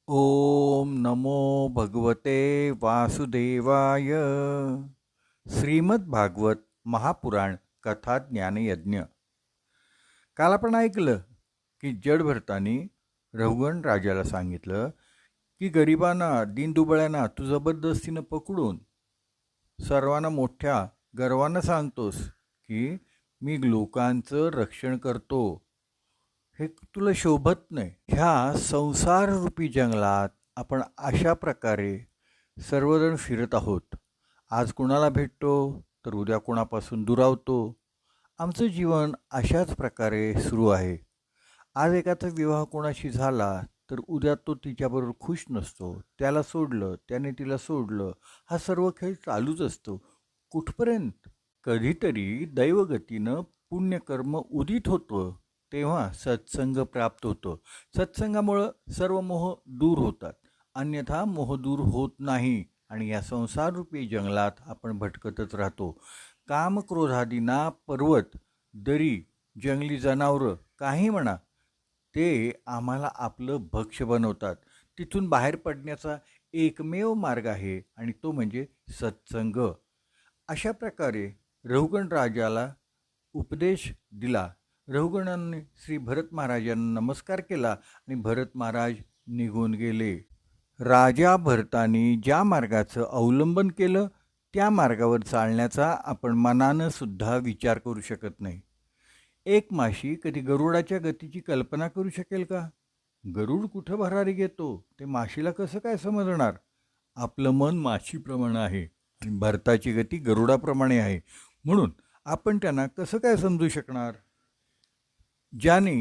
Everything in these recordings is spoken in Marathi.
ओम नमो भगवते वासुदेवाय. श्रीमद भागवत महापुराण कथा ज्ञानयज्ञ. काल आपण ऐकलं की जडभरतांनी रघुगण राजाला सांगितलं की गरिबांना दीनदुबळ्यांना तू जबरदस्तीनं पकडून सर्वांना मोठ्या गर्वानं सांगतोस की मी लोकांचं रक्षण करतो. हे तुला शोभत नाही. ह्या संसाररूपी जंगलात आपण अशा प्रकारे सर्वजण फिरत आहोत. आज कुणाला भेटतो तर उद्या कोणापासून दुरावतो. आमचं जीवन अशाच प्रकारे सुरू आहे. आज एकाचा विवाह कोणाशी झाला तर उद्या तो तिच्याबरोबर खुश नसतो. त्याला सोडलं, त्याने तिला सोडलं. हा सर्व खेळ चालूच असतो. कुठपर्यंत? कधीतरी दैवगतीनं पुण्यकर्म उदित होतं तेव्हा सत्संग प्राप्त होतो. सत्संगामुळं सर्व मोह दूर होतात, अन्यथा मोह दूर होत नाही आणि या संसाररूपी जंगलात आपण भटकतच राहतो. कामक्रोधादींना पर्वत, दरी, जंगली जनावरं काही म्हणा, ते आम्हाला आपलं भक्ष्य बनवतात. तिथून बाहेर पडण्याचा एकमेव मार्ग आहे आणि तो म्हणजे सत्संग. अशा प्रकारे रघुगण राजाला उपदेश दिला. रघुगणांनी श्री भरत महाराजांना नमस्कार केला आणि भरत महाराज निघून गेले. राजा भरतानी ज्या मार्गाचं अवलंबन केलं त्या मार्गावर चालण्याचा आपण मनानं सुद्धा विचार करू शकत नाही. एक माशी कधी गरुडाच्या गतीची कल्पना करू शकेल का? गरुड कुठं भरारी घेतो ते माशीला कसं काय समजणार? आपलं मन माशीप्रमाणे आहे आणि भरताची गती गरुडाप्रमाणे आहे, म्हणून आपण त्यांना कसं काय समजू शकणार? ज्याने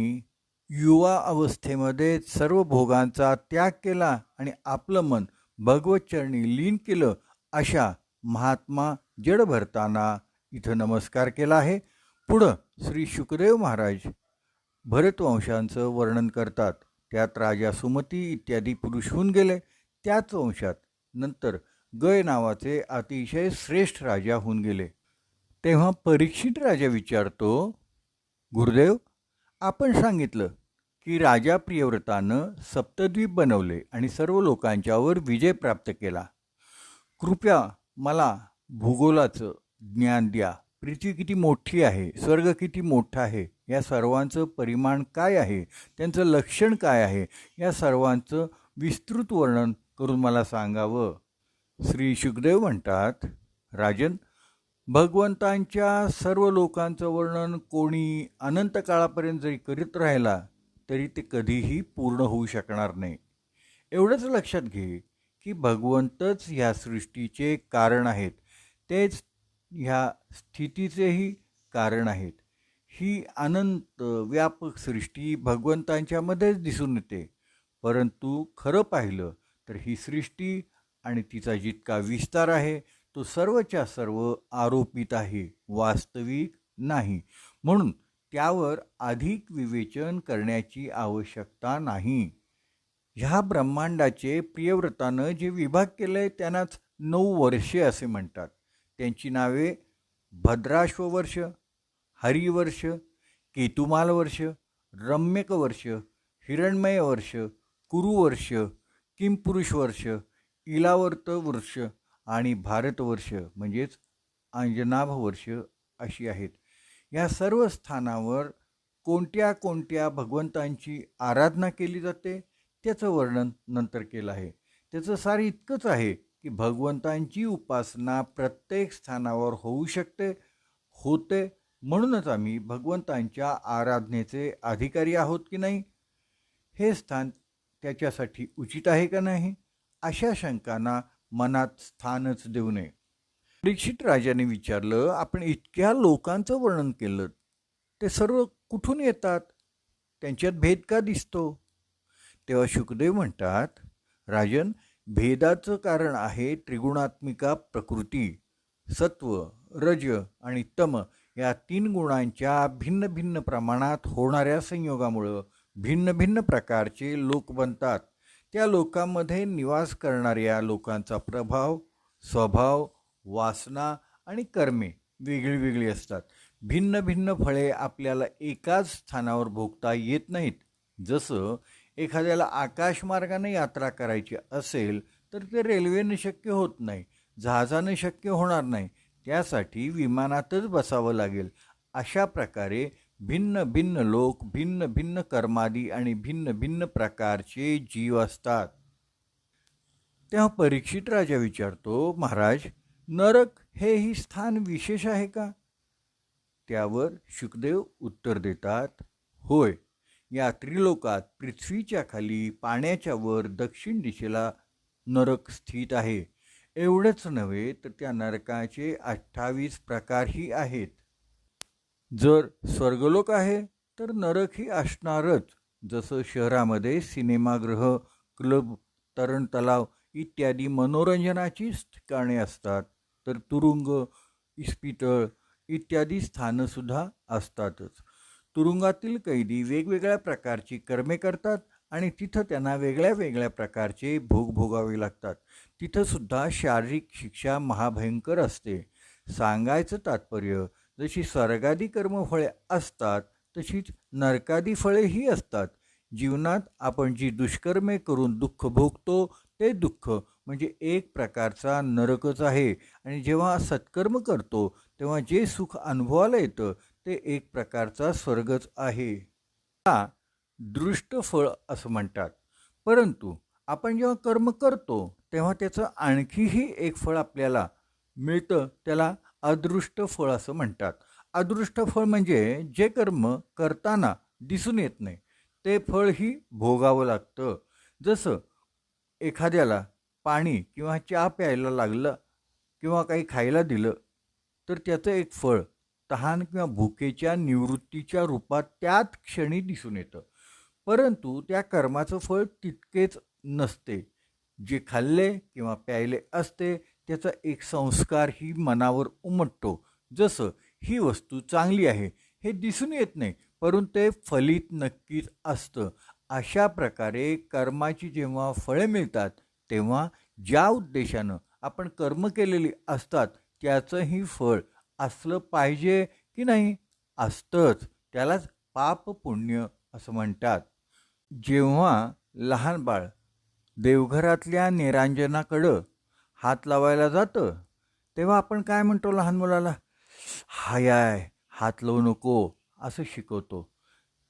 युवा अवस्थेमध्ये सर्व भोगांचा त्याग केला आणि आपलं मन भगवतचरणी लीन केलं, अशा महात्मा जडभरतांना इथं नमस्कार केला आहे. पुढं श्री शुकदेव महाराज भरतवंशांचं वर्णन करतात. त्यात राजा सुमती इत्यादी पुरुष होऊन गेले. त्याच वंशात नंतर गय नावाचे अतिशय श्रेष्ठ राजा होऊन गेले. तेव्हा परीक्षित राजा विचारतो, गुरुदेव, आपण सांगितलं की राजा प्रियव्रतानं सप्तद्वीप बनवले आणि सर्व लोकांच्यावर विजय प्राप्त केला. कृपया मला भूगोलाचं ज्ञान द्या. पृथ्वी किती मोठी आहे, स्वर्ग किती मोठा आहे, या सर्वांचं परिमाण काय आहे, त्यांचं लक्षण काय आहे, या सर्वांचं विस्तृत वर्णन करून मला सांगावं. श्री शुकदेव म्हणतात, राजन, भगवंतांच्या सर्व लोकांचं वर्णन कोणी अनंत काळापर्यंत जरी करीत राहिला तरी ते कधीही पूर्ण होऊ शकणार नाही. एवढंच लक्षात घे की भगवंतच ह्या सृष्टीचे कारण आहेत, तेच ह्या स्थितीचेही कारण आहेत. ही अनंत व्यापक सृष्टी भगवंतांच्यामध्येच दिसून येते, परंतु खरं पाहिलं तर ही सृष्टी आणि तिचा जितका विस्तार आहे तो सर्वच्या सर्व आरोपित आहे, वास्तविक नाही. म्हणून त्यावर अधिक विवेचन करण्याची आवश्यकता नाही. ह्या ब्रह्मांडाचे प्रियव्रतानं जे विभाग केले त्यांनाच 9 वर्षे असे म्हणतात. त्यांची नावे भद्राश्ववर्ष, हरिवर्ष, केतुमाल वर्ष, रम्यक वर्ष, हिरण्मय वर्ष, कुरुवर्ष, किंपुरुष वर्ष, इलावर्त वर्ष आणि भारतवर्ष म्हणजेच अंजनाभ वर्ष अशी आहेत. या सर्व स्थानावर कोणत्या कोणत्या भगवंतांची आराधना केली जाते त्याचं वर्णन नंतर केलं आहे. त्याचं सार इतकंच आहे की भगवंतांची उपासना प्रत्येक स्थानावर होऊ शकते, होते. म्हणूनच आम्ही भगवंतांच्या आराधनेचे अधिकारी आहोत की नाही, हे स्थान त्याच्यासाठी उचित आहे का नाही, अशा शंकांना मनात स्थानच देऊ नये. परीक्षित राजाने विचारलं, आपण इतक्या लोकांचं वर्णन केलं, ते सर्व कुठून येतात, त्यांच्यात भेद का दिसतो? तेव्हा शुकदेव म्हणतात, राजन, भेदाचं कारण आहे त्रिगुणात्मिका प्रकृती. सत्व, रज आणि तम या 3 गुणांच्या भिन्न भिन्न प्रमाणात होणाऱ्या संयोगामुळं भिन्न भिन्न प्रकारचे लोक बनतात. त्या लोकांमध्ये निवास करणाऱ्या लोकांचा प्रभाव, स्वभाव, वासना आणि कर्मे वेगळी वेगळी असतात. भिन्न भिन्न फळे आपल्याला एकाच स्थानावर भोगता येत नाहीत. जसं एखाद्याला आकाशमार्गाने यात्रा करायची असेल तर ते रेल्वेने शक्य होत नाही, जहाजाने शक्य होणार नाही, त्यासाठी विमानातच बसावं लागेल. अशा प्रकारे भिन्न भिन्न लोक, भिन्न भिन्न कर्मादी आणि भिन्न भिन्न प्रकारचे जीव असतात. तेव्हा परीक्षित राजा विचारतो, महाराज, नरक हेही स्थान विशेष आहे का? त्यावर शुकदेव उत्तर देतात, होय, या त्रिलोकात पृथ्वीच्या खाली पाण्याच्या वर दक्षिण दिशेला नरक स्थित आहे. एवढंच नव्हे तर त्या नरकाचे 28 प्रकारही आहेत. जर स्वर्गलोक आहे तर नरकही असणारच. जसं शहरामध्ये सिनेमागृह, क्लब, तरण तलाव इत्यादी मनोरंजनाचीच ठिकाणे असतात, तर तुरुंग, इस्पितळ इत्यादी स्थानंसुद्धा असतातच. तुरुंगातील कैदी वेगवेगळ्या प्रकारची कर्मे करतात आणि तिथं त्यांना वेगळ्या वेगळ्या प्रकारचे भोग भोगावे लागतात. तिथंसुद्धा शारीरिक शिक्षा महाभयंकर असते. सांगायचं तात्पर्य, जशी स्वर्गादी कर्मफळे असतात तशीच नरकादी फळेही असतात. जीवनात आपण जी दुष्कर्मे करून दुःख भोगतो ते दुःख म्हणजे एक प्रकारचा नरकच आहे, आणि जेव्हा सत्कर्म करतो तेव्हा जे सुख अनुभवाला येतं ते एक प्रकारचा स्वर्गच आहे. हा दृष्ट फळ असं म्हणतात. परंतु आपण जेव्हा कर्म करतो तेव्हा त्याचं आणखीही एक फळ आपल्याला मिळतं, त्याला अदृष्ट फळ असं म्हणतात. अदृष्ट फळ म्हणजे जे कर्म करताना दिसून येत नाही ते फळही भोगावं लागतं. जसं एखाद्याला पाणी किंवा चहा प्यायला लागलं किंवा काही खायला दिलं तर त्याचं एक फळ तहान किंवा भुकेच्या निवृत्तीच्या रूपात त्याच क्षणी दिसून येतं. परंतु त्या कर्माचं फळ तितकेच नसते. जे खाल्ले किंवा प्यायले असते त्याचा एक संस्कारही मनावर उमटतो. जसं ही वस्तू चांगली आहे हे दिसून येत नाही, परंतु ते फलित नक्कीच असतं. अशा प्रकारे कर्माची जेव्हा फळे मिळतात तेव्हा ज्या उद्देशानं आपण कर्म केलेली असतात त्याचंही फळ असलं पाहिजे की नाही? असतंच. त्यालाच पाप पुण्य असं म्हणतात. जेव्हा लहान बाळ देवघरातल्या निरांजनाकडं हात लावायला जातं तेव्हा आपण काय म्हणतो लहान मुलाला? हाय, हात लावू नको असं शिकवतो.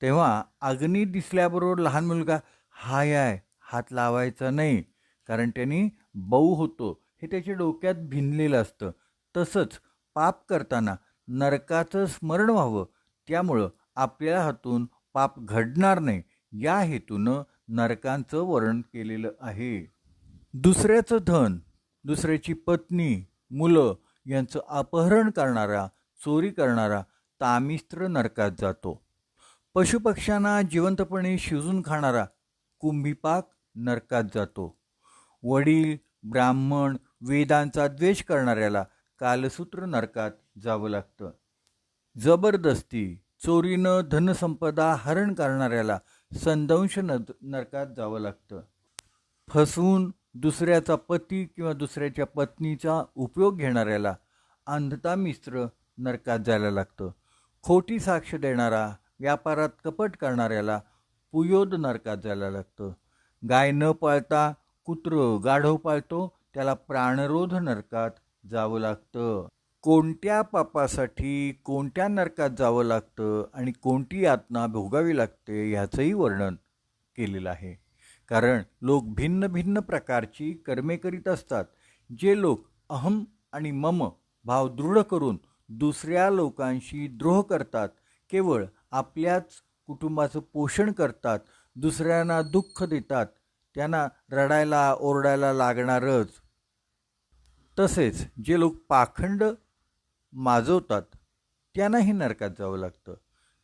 तेव्हा अग्नी दिसल्याबरोबर लहान मुलगा हाय, हात लावायचा नाही, कारण त्यांनी बऊ होतो हे त्याच्या डोक्यात भिनलेलं असतं. तसंच पाप करताना नरकाचं स्मरण व्हावं, त्यामुळं आपल्या हातून पाप घडणार नाही या हेतूनं नरकांचं वर्णन केलेलं आहे. दुसऱ्याचं धन, दुसऱ्याची पत्नी, मुलं यांचं अपहरण करणारा, चोरी करणारा तामिस्त्र नरकात जातो. पशुपक्ष्यांना जिवंतपणे शिजून खाणारा कुंभीपाक नरकात जातो. वडील, ब्राह्मण, वेदांचा द्वेष करणाऱ्याला कालसूत्र नरकात जावं लागतं. जबरदस्ती, चोरीनं धनसंपदा हरण करणाऱ्याला संदंश नरकात जावं लागतं. फसवून दुसऱ्याचा पती किंवा दुसऱ्याच्या पत्नीचा उपयोग घेणाऱ्याला अंधतामिस्त्र नरकात जायला लागतं. खोटी साक्ष देणारा, व्यापारात कपट करणाऱ्याला पुयोद नरकात जायला लागतं. गाय न पाळता कुत्रं गाढव पाळतो त्याला प्राणरोध नरकात जावं लागतं. कोणत्या पापासाठी कोणत्या नरकात जावं लागतं आणि कोणती यातना भोगावी लागते ह्याचंही वर्णन केलेलं आहे. कारण लोक भिन्न भिन्न प्रकारची कर्मे करीत असतात. जे लोक अहम आणि मम भाव दृढ करून दुसऱ्या लोकांशी द्रोह करतात, केवळ आपल्याच कुटुंबाचं पोषण करतात, दुसऱ्यांना दुःख देतात, त्यांना रडायला ओरडायला लागणारच. तसेच जे लोक पाखंड माजवतात त्यांनाही नरकात जावं लागतं.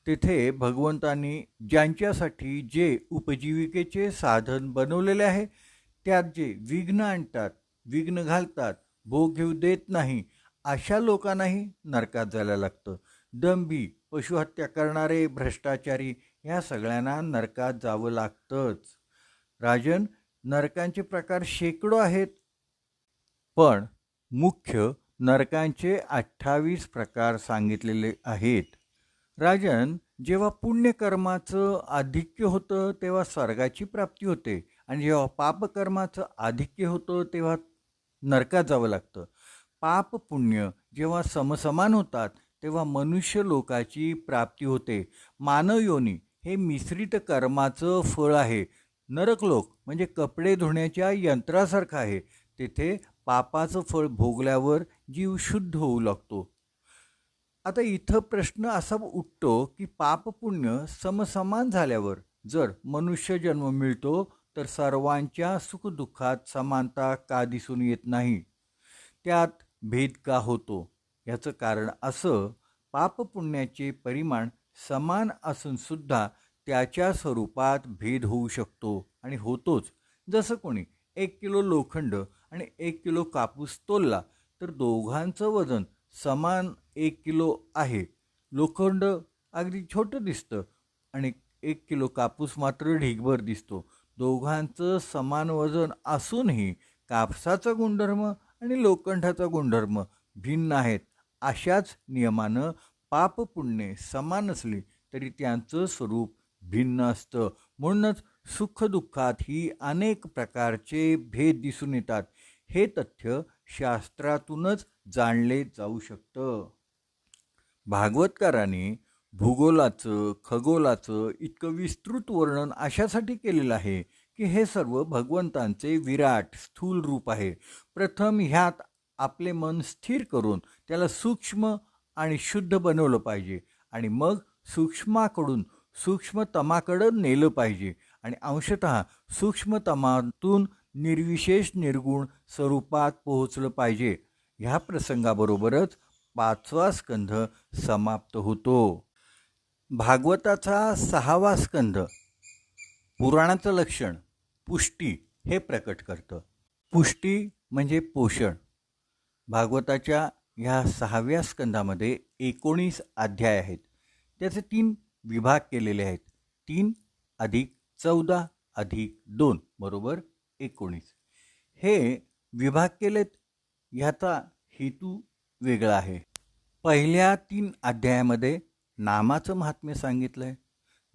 तेथे भगवंतांनी ज्यांच्यासाठी जे उपजीविकेचे साधन बनवलेले आहे त्यात जे विघ्न आणतात, विघ्न घालतात, भोग घेऊ देत नाही, अशा लोकांनाही नरकात जायला लागतं. दंभी, पशुहत्या करणारे, भ्रष्टाचारी ह्या सगळ्यांना नरकात जावं लागतंच. राजन, नरकांचे प्रकार शेकडो आहेत, पण मुख्य नरकांचे 28 प्रकार सांगितलेले आहेत. राजन, जेव्हा पुण्यकर्माचं आधिक्य होतं तेव्हा स्वर्गाची प्राप्ती होते आणि जेव्हा पापकर्माचं आधिक्य होतं तेव्हा नरकात जावं लागतं. पाप पुण्य जेव्हा समसमान होतात तेव्हा मनुष्य लोकाची प्राप्ती होते. मानव योनी हे मिश्रित कर्माचं फळ आहे. नरकलोक म्हणजे कपडे धुण्याच्या यंत्रासारखं आहे. तेथे पापाचं फळ भोगल्यावर जीव शुद्ध होऊ लागतो. आता इथं प्रश्न असा उठतो की पाप पुण्य समसमान झाल्यावर जर मनुष्य जन्म मिळतो तर सर्वांच्या सुखदुःखात समानता का दिसून येत नाही? त्यात भेद का होतो? याचं कारण असं, पापपुण्याचे परिमाण समान असून सुद्धा त्याच्या स्वरूपात भेद होऊ शकतो आणि होतोच. जसं कोणी 1 किलो लोखंड आणि 1 किलो कापूस तोलला तर दोघांचं वजन समान 1 किलो आहे. लोखंड अगदी छोटं दिसतं आणि 1 किलो कापूस मात्र ढिगभर दिसतो. दोघांचं समान वजन असूनही कापसाचा गुणधर्म आणि लोखंडाचा गुणधर्म भिन्न आहेत. अशाच नियमानं पाप पुण्ये समान असली तरी त्यांचं स्वरूप भिन्न असतं. म्हणूनच सुखदुःखातही अनेक प्रकारचे भेद दिसून येतात. हे तथ्य शास्त्रातूनच जाणले जाऊ शकतं. भागवतकारांनी भूगोलाचं खगोलाचं इतकं विस्तृत वर्णन अशासाठी केलेलं आहे की हे सर्व भगवंतांचे विराट स्थूल रूप आहे. प्रथम ह्यात आपले मन स्थिर करून त्याला सूक्ष्म आणि शुद्ध बनवलं पाहिजे आणि मग सूक्ष्माकडून सूक्ष्मतमाकडं नेलं पाहिजे आणि अंशतः सूक्ष्मतमातून निर्विशेष निर्गुण स्वरूपात पोहोचलं पाहिजे. ह्या प्रसंगाबरोबरच 5वा स्कंध समाप्त होतो. भागवताचा 6वा स्कंध पुराणाचं लक्षण पुष्टी हे प्रकट करतं. पुष्टी म्हणजे पोषण. भागवताच्या ह्या 6व्या स्कंधामध्ये 19 अध्याय आहेत. त्याचे 3 विभाग केलेले आहेत. 3 अधिक 14 अधिक 2 बरोबर 19 हे विभाग केलेत. ह्याचा हेतू वेगळा आहे. पहिल्या 3 अध्यायामध्ये नामाचं महात्म्य सांगितलं आहे.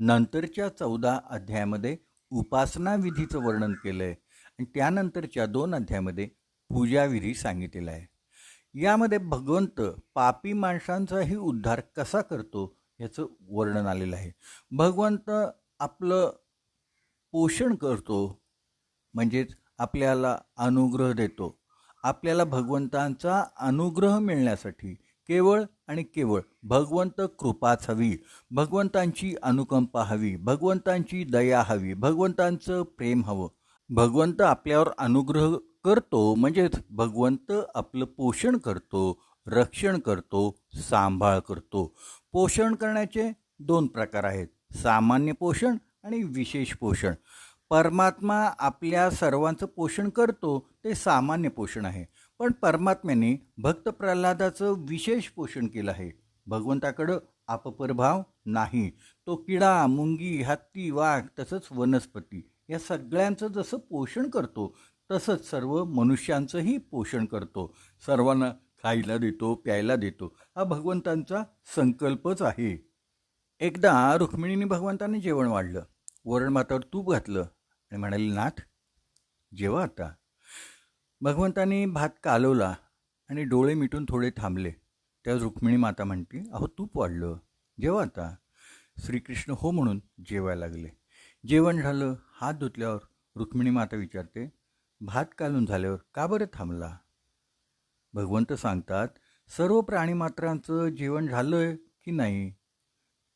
नंतरच्या 14 अध्यायामध्ये उपासना विधीचं वर्णन केलं आहे आणि त्यानंतरच्या 2 अध्यायामध्ये पूजाविधी सांगितलेला आहे. यामध्ये भगवंत पापी माणसांचाही उद्धार कसा करतो याचं वर्णन आलेलं आहे. भगवंत आपलं पोषण करतो म्हणजेच आपल्याला अनुग्रह देतो. आपल्याला भगवंतांचा अनुग्रह मिळण्यासाठी केवळ आणि केवळ भगवंत कृपाच हवी, भगवंतांची अनुकंपा हवी, भगवंतांची दया हवी, भगवंतांचं प्रेम हवं. भगवंत आपल्यावर अनुग्रह करतो म्हणजेच भगवंत आपलं पोषण करतो, रक्षण करतो, सांभाळ करतो. पोषण करण्याचे 2 प्रकार आहेत, सामान्य पोषण आणि विशेष पोषण. परमात्मा आपल्या सर्वांचं पोषण करतो ते सामान्य पोषण आहे. पण परमात्म्याने भक्त प्रल्हादाचं विशेष पोषण केलं आहे. भगवंताकडं अपप्रभाव नाही. तो किडा, मुंगी, हत्ती, वाघ तसंच वनस्पती या सगळ्यांचं जसं पोषण करतो तसंच सर्व मनुष्यांचंही पोषण करतो. सर्वांना खायला देतो, प्यायला देतो. हा भगवंतांचा संकल्पच आहे. एकदा रुक्मिणीने भगवंताने जेवण वाढलं, वरण भातावर तूप घातलं आणि म्हणाली, नाथ जेवा आता. भगवंताने भात कालवला आणि डोळे मिटून थोडे थांबले. त्यावर रुक्मिणी माता म्हणते, अहो तूप वाढलं, जेवा आता. श्रीकृष्ण हो म्हणून जेवायला लागले. जेवण झालं. हात धुतल्यावर रुक्मिणी माता विचारते, भात कालून झाल्यावर का बरं थांबला? भगवंत सांगतात, सर्व प्राणीमात्रांचं जेवण झालं की नाही,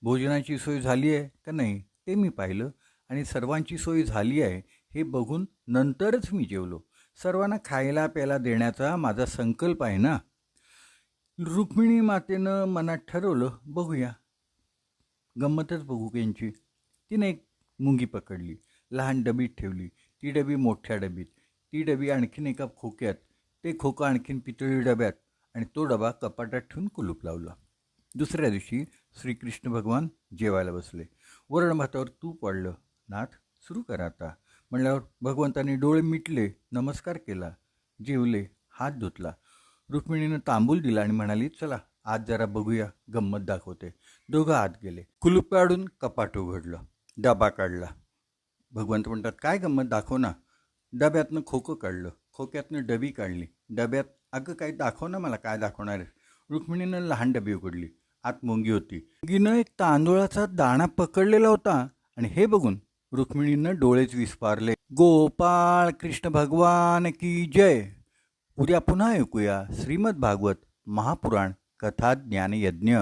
भोजनाची सोय झाली आहे का नाही ते मी पाहिलं आणि सर्वांची सोय झाली आहे हे बघून नंतरच मी जेवलो. सर्वांना खायला प्यायला देण्याचा माझा संकल्प आहे ना. रुक्मिणी मातेनं मनात ठरवलं, बघूया, गंमतच बघू यांची. तिने एक मुंगी पकडली, लहान डबीत ठेवली. ती डबी मोठ्या डबीत, ती डबी आणखीन एका खोक्यात, ते खोकं आणखीन पितळी डब्यात आणि तो डबा कपाटात ठेवून कुलूप लावला. दुसऱ्या दिवशी श्रीकृष्ण भगवान जेवायला बसले. वरण भातावर तूप वाढलं. नाथ सुरू करा आता म्हणल्यावर भगवंतांनी डोळे मिटले, नमस्कार केला, जेवले, हात धुतला. रुक्मिणीनं तांबूल दिला आणि म्हणाली, चला आज जरा बघूया, गंमत दाखवते. दोघं आत गेले. कुलूप काढून कपाट उघडलं. डबा काढला. भगवंत म्हणतात, काय गंमत दाखव ना. डब्यातनं खोकं काढलं. खोक्यातनं डबी काढली. डब्यात, अगं काही दाखव ना मला, काय दाखवणार आहे. रुक्मिणीनं लहान डबी उघडली. आत मुंगी होती. मुंगीनं एक तांदूळाचा दाणा पकडलेला होता आणि हे बघून रुक्मिणीनं डोळेच विस्फारले. गोपाळ कृष्ण भगवान की जय. उद्या पुन्हा ऐकूया श्रीमद भागवत महापुराण कथा ज्ञानयज्ञ.